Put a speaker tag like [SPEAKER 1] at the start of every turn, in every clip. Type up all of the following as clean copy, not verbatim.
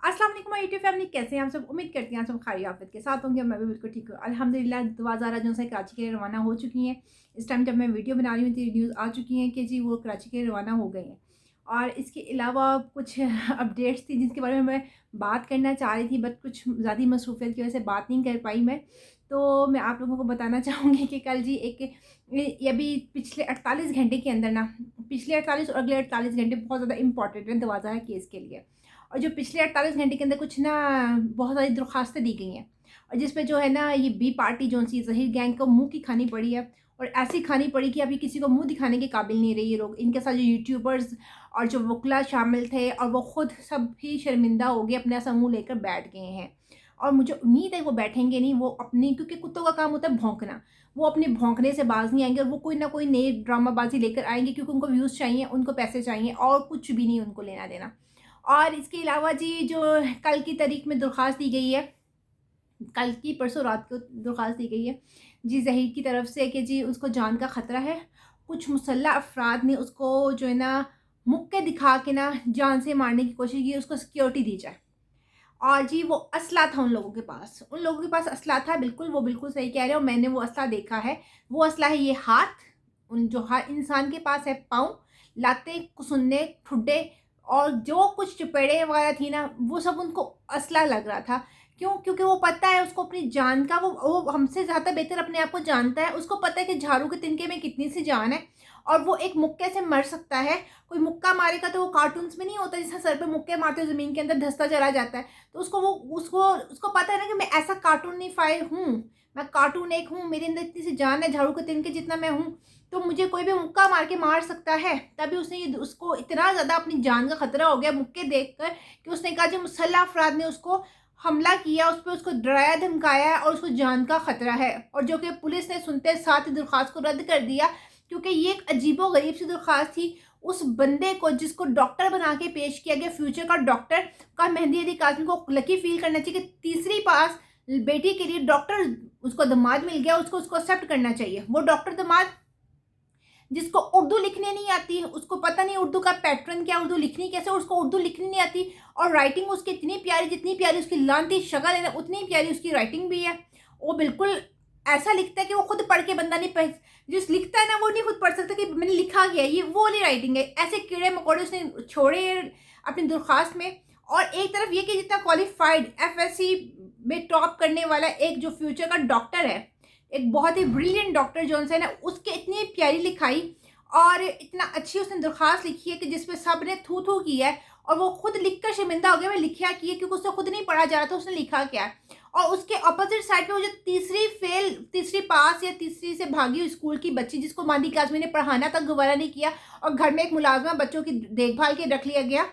[SPEAKER 1] अस्सलाम वालेकुम my YouTube family, कैसे हैं आप सब। उम्मीद करती हैं आप सब खैरियत आफियत के साथ होंगे। मैं भी बिल्कुल ठीक हूँ अल्हम्दुलिल्लाह। दुआ ज़ारा जो है कराची के लिए रवाना हो चुकी हैं। इस टाइम जब मैं वीडियो बना रही हूँ तो न्यूज़ आ चुकी हैं कि जी वो कराची के लिए रवाना हो गई हैं। और इसके अलावा कुछ अपडेट्स थी जिसके बारे में मैं बात करना चाह रही थी, बट कुछ ज़्यादा मसरूफियत की वजह से बात नहीं कर पाई मैं। तो मैं आप लोगों को बताना चाहूँगी कि कल जी एक ये अभी पिछले 48 घंटे के अंदर ना, पिछले 48 और अगले 48 घंटे बहुत ज़्यादा इंपॉर्टेंट हैं दवा ज़ारा केस के लिए। और जो पिछले 48 घंटे के अंदर कुछ ना बहुत सारी दरख्वास्तें दी गई हैं, और जिसपे जो है ना ये बी पार्टी जो सी ज़हीर गैंग को मुँह की खानी पड़ी है। और ऐसी खानी पड़ी कि अभी किसी को मुँह दिखाने के काबिल नहीं रहे ये लोग। इनके साथ जो यूट्यूबर्स और जो वकला शामिल थे, और वो खुद सब भी शर्मिंदा हो गए, अपने ऐसा मुँह लेकर बैठ गए हैं। और मुझे उम्मीद है वो बैठेंगे नहीं, वो अपनी, क्योंकि कुत्तों का काम होता है भौंकना, वो अपने भौंकने से बाज नहीं आएंगे, और वो कोई ना कोई नई ड्रामाबाजी लेकर आएंगे, क्योंकि उनको व्यूज़ चाहिए, उनको पैसे चाहिए, और कुछ भी नहीं उनको लेना देना। और इसके अलावा जी जो कल की तारीख में दरख्वास्त दी गई है, कल की परसों रात को दरख्वास्त दी गई है जी ज़हीर की तरफ से कि जी उसको जान का ख़तरा है। कुछ मुसल्लह अफराद ने उसको जो है ना मुक्के दिखा के ना जान से मारने की कोशिश की, उसको सिक्योरिटी दी जाए। और जी वो असला था उन लोगों के पास, उन लोगों के पास असला था, बिल्कुल वो बिल्कुल सही कह रहे हो, मैंने वो असला देखा है। वो असला है ये हाथ, उन जो हर इंसान के पास है, पाँव, लातें, कुसुन्ने, ठुड्डे, और जो कुछ चपेड़े वगैरह थी ना, वो सब उनको असला लग रहा था। क्यों? क्योंकि वो पता है उसको अपनी जान का, वो हमसे ज़्यादा बेहतर अपने आप को जानता है। उसको पता है कि झाड़ू के तिनके में कितनी सी जान है, और वो एक मुक्के से मर सकता है। कोई मुक्का मारेगा तो वो कार्टून्स में नहीं होता जिससे सर पे मुक्के मारते हो ज़मीन के अंदर धंसता चला जाता है। तो उसको पता है ना कि मैं ऐसा कार्टूनिफ़ाई हूँ, मैं कार्टून एक हूँ, मेरे अंदर इतनी सी जान है, झाड़ू के तिनके जितना मैं हूँ, तो मुझे कोई भी मुक्का मार के मार सकता है। तभी उसने ये उसको इतना ज़्यादा अपनी जान का खतरा हो गया मुक्के देखकर कि उसने कहा जी मुसल्लह अफराद ने उसको हमला किया, उस पे उसको डराया धमकाया है, और उसको जान का खतरा है। और जो कि पुलिस ने सुनते साथ ही दरख्वास्त को रद्द कर दिया, क्योंकि ये एक अजीबो-गरीब सी दरख्वास्त थी। उस बंदे को जिसको डॉक्टर बना के पेश किया गया, फ्यूचर का डॉक्टर, का मेहंदी अली काज़मी को लकी फील करना चाहिए कि तीसरी पास बेटी के लिए डॉक्टर उसको दामाद मिल गया, उसको उसको एक्सेप्ट करना चाहिए। वो डॉक्टर दामाद जिसको उर्दू लिखने नहीं आती, उसको पता नहीं उर्दू का पैटर्न क्या, उर्दू लिखनी कैसे, उसको उर्दू लिखनी नहीं आती, और राइटिंग उसकी इतनी प्यारी, जितनी प्यारी उसकी लानती शक्ल है ना, उतनी प्यारी उसकी राइटिंग भी है। वो बिल्कुल ऐसा लिखता है कि वो खुद पढ़ के बंदा नहीं पढ़, जिस लिखता है ना वो नहीं खुद पढ़ सकता कि मैंने लिखा गया है, ये वो वाली राइटिंग है। ऐसे कीड़े मकोड़े उसने छोड़े अपनी दरख्वास्त में। और एक तरफ ये कि जितना क्वालिफाइड एफएससी में टॉप करने वाला एक जो फ्यूचर का डॉक्टर है, एक बहुत ही ब्रिलियंट डॉक्टर जॉनसन है, उसके इतनी प्यारी लिखाई, और इतना अच्छी उसने दरख्वास्त लिखी है कि जिसपे सब ने थू थू किया है, और वो खुद लिखकर शर्मिंदा हो गया मैं लिखा किया, क्योंकि उससे खुद नहीं पढ़ा जा रहा था उसने लिखा क्या है। और उसके अपोजिट साइड पे वो जो तीसरी पास या तीसरी से भागी हुई स्कूल की बच्ची, जिसको मादी काज़मी ने पढ़ाना तक गवारा नहीं किया, और घर में एक मुलाजमा बच्चों की देखभाल के रख लिया गया,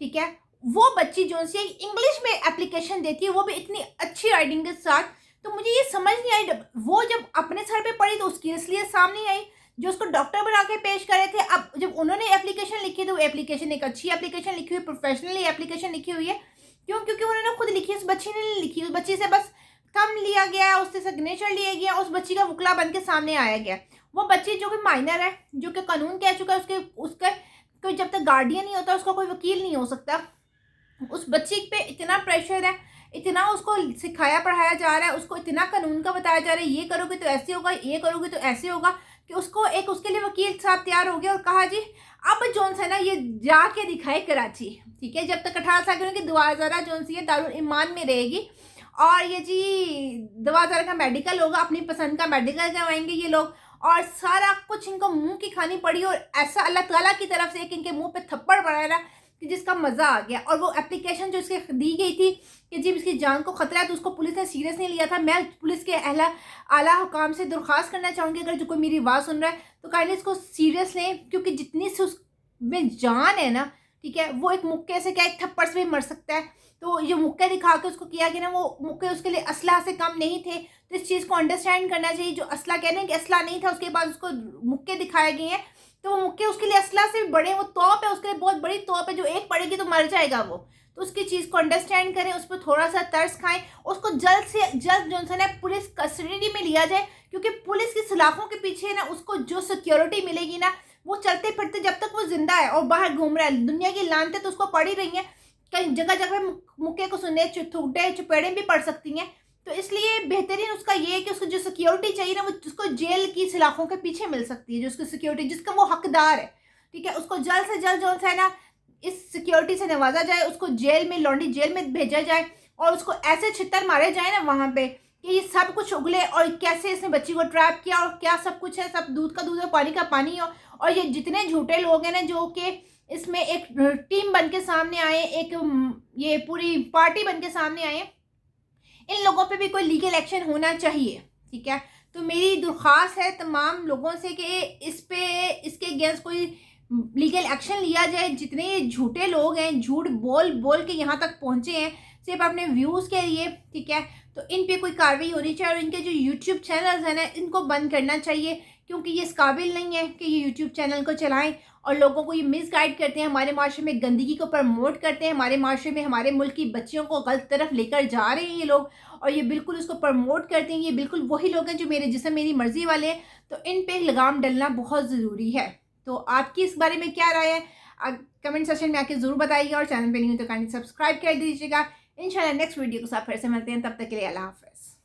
[SPEAKER 1] ठीक है। वो बच्ची जो सी इंग्लिश में एप्लीकेशन देती है, वो भी इतनी अच्छी राइटिंग के साथ। तो मुझे ये समझ नहीं आई, वो जब अपने सर पे पड़ी तो उसकी असलियत सामने आई, जो उसको डॉक्टर बना के पेश कर रहे थे। अब जब उन्होंने एप्लीकेशन लिखी तो वो एप्लीकेशन एक अच्छी एप्लीकेशन लिखी हुई, प्रोफेशनली एप्लीकेशन लिखी हुई है। क्यों? क्योंकि उन्होंने खुद लिखी है, उस बच्ची ने नहीं लिखी। उस बच्ची से बस थंब लिया गया, उससे सिग्नेचर लिया गया, उस बच्ची का वकला बन के सामने आया गया। वो बच्ची जो कि माइनर है, जो कि कानून कह चुका है, उसके उसका कोई जब तक गार्डियन नहीं होता उसका कोई वकील नहीं हो सकता। उस बच्ची पे इतना प्रेशर है, इतना उसको सिखाया पढ़ाया जा रहा है, उसको इतना कानून का बताया जा रहा है, ये करोगे तो ऐसे होगा, ये करोगे तो ऐसे होगा, कि उसको एक उसके लिए वकील साहब तैयार हो गया और कहा जी अब जोन सा ना ये जाके दिखाए कराची, ठीक है। जब तक 18 साल की उनकी दुआ ज़रा जोन सी है दारुल ईमान में रहेगी, और ये जी दवा ज़रा का मेडिकल होगा, अपनी पसंद का मेडिकल करवाएंगे ये लोग, और सारा कुछ इनको मुंह की खानी पड़ी। और ऐसा अल्लाह ताला की तरफ से एक इनके मुंह पे थप्पड़ पड़ा ना कि जिसका मज़ा आ गया। और वो एप्लीकेशन जो इसके दी गई थी कि जी इसकी जान को खतरा है, तो उसको पुलिस ने सीरियस नहीं लिया था। मैं पुलिस के आला हुकाम से दरख्वास्त करना चाहूँगी, अगर जो कोई मेरी आवाज़ सुन रहा है तो काइंडली इसको सीरियस लें, क्योंकि जितनी सी उसमें जान है ना, ठीक है, वो एक मुक्के से क्या एक थप्पड़ से भी मर सकता है। तो ये मुक्के दिखा के उसको किया गया ना, वो मुक्के उसके लिए असला से कम नहीं थे। तो इस चीज़ को अंडरस्टैंड करना चाहिए। जो असला कह रहे हैं कि असला नहीं था, उसके बाद उसको मुक्के दिखाए गए हैं, तो वो मुक्के उसके लिए असला से भी बड़े, वो तोप है उसके लिए, बहुत बड़ी तोप है, जो एक पड़ेगी तो मर जाएगा वो। तो उसकी चीज़ को अंडरस्टैंड करें, उस पर थोड़ा सा तरस खाएं, उसको जल्द से जल्द जो है पुलिस कस्टडी में लिया जाए, क्योंकि पुलिस की सलाखों के पीछे ना उसको जो सिक्योरिटी मिलेगी ना, वो चलते फिरते जब तक वो जिंदा है और बाहर घूम रहा है, दुनिया की लानतें तो उसको पड़ ही रही हैं, कहीं जगह जगह मुक्के को सुने थूटे चपेड़े भी पड़ सकती हैं। तो इसलिए बेहतरीन उसका ये है कि उसको जो सिक्योरिटी चाहिए ना, वो उसको जेल की सलाखों के पीछे मिल सकती है, जो उसको सिक्योरिटी जिसका वो हकदार है, ठीक है। उसको जल्द से जल्द जो है ना इस सिक्योरिटी से नवाजा जाए, उसको जेल में, लॉन्डी जेल में भेजा जाए और उसको ऐसे छितर मारे जाए ना वहाँ पे कि ये सब कुछ उगले और कैसे इसने बच्ची को ट्रैप किया और क्या सब कुछ है, सब दूध का दूध और पानी का पानी हो। और ये जितने झूठे लोग हैं ना जो कि इसमें एक टीम बन के सामने आए, एक ये पूरी पार्टी बन के सामने आए, इन लोगों पे भी कोई लीगल एक्शन होना चाहिए, ठीक है। तो मेरी दरख्वास्त है तमाम लोगों से कि इसके अगेंस्ट कोई लीगल एक्शन लिया जाए। जितने झूठे लोग हैं, झूठ बोल बोल के यहाँ तक पहुँचे हैं सिर्फ अपने व्यूज़ के लिए, ठीक है, तो इन पे कोई कार्रवाई होनी चाहिए। और इनके जो यूट्यूब चैनल्स हैं ना, इनको बंद करना चाहिए, क्योंकि ये इस काबिल नहीं है कि ये यूट्यूब चैनल को चलाएं और लोगों को ये मिसगाइड करते हैं, हमारे माशरे में गंदगी को प्रमोट करते हैं, हमारे माशरे में हमारे मुल्क की बच्चियों को गलत तरफ लेकर जा रहे हैं ये लोग, और ये बिल्कुल उसको प्रमोट करते हैं। ये बिल्कुल वही लोग हैं जो मेरे जिसम मेरी मर्ज़ी वाले हैं। तो इन पे लगाम डलना बहुत ज़रूरी है। तो आपकी इस बारे में क्या राय है, कमेंट सेक्शन में आके ज़रूर बताइएगा, और चैनल पे नहीं हो तो काइंडली सब्सक्राइब कर दीजिएगा। इंशाल्लाह नेक्स्ट वीडियो के साथ फिर से मिलते हैं, तब तक के लिए अल्लाह हाफ़िज़।